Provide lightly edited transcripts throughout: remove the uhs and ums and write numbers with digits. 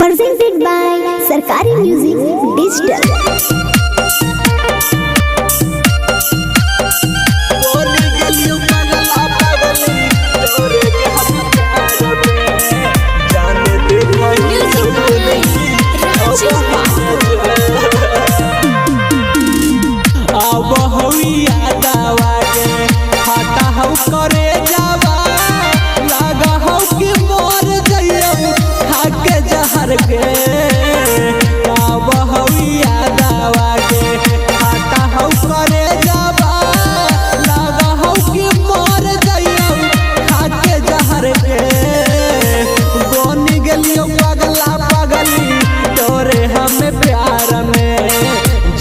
presented by Sarkari Music Digital. करे जावा लागा हो कि मोर जइयो खाके जहर के अब हविया दावा के खाता हो करे जावा लागा हो कि मोर जइयो खाके जहर के बनी गेलियो पगला पगली तोरे हमें प्यार में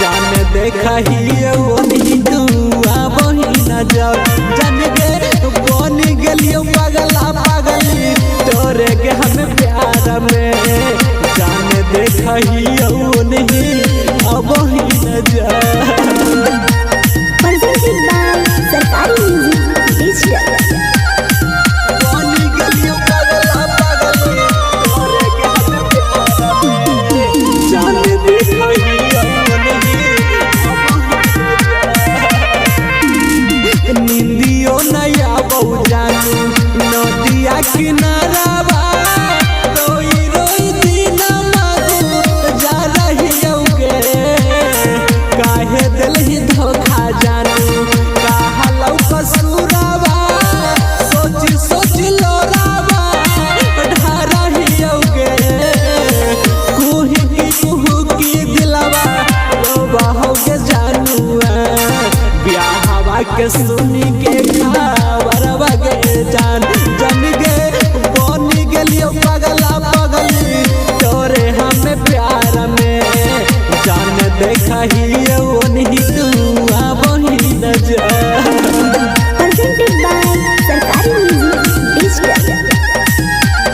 जान देखहिए ओनी दुआ बही न जाओ पगला पगली तोरे के हमें प्यार में जान देखियो नहीं अब ही न जा Presented by Sarkari Music Digital. निंदियो नया बहु जानू नदिया किनारा बा रोई रोई दिन मागू जा रही होगे काहे दिल ही धोखा जानू कहा लौ कसूरावा सोची सोची लोरावा ढा रही होगे कुहू की दिलवा रोबा होगे जानू ब्याहवा के सुनी के खावरवा के जान जन गे बनी गेलियो पगला पगली तोरे हमें प्यार में जान देखहियो नहीं दुआ बही न जा Presented by Sarkari Music Digital.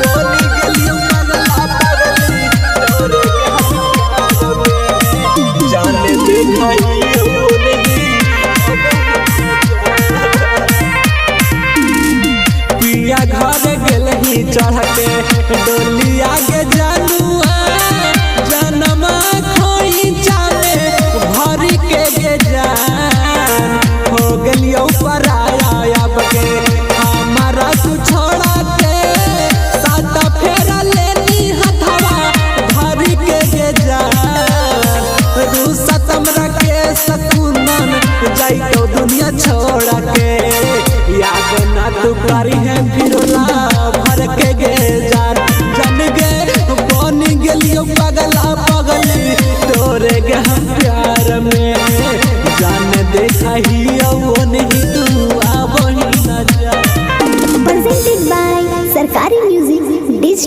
बनी गेलियो पगला पगली तोरे हमें जान देखहियो पिया घर गेल ही चढ़ के डोली आगे जानुआ जनमा खोई चाले भरी के गे जान हो गेलियो पराया अब के हमारा तू छोड़ा के साता फेरा लेनी हथवा भरी के गे जान रूसत हमरा के सकुनन जाई तो दुनिया छोड़ के याद ना तू करी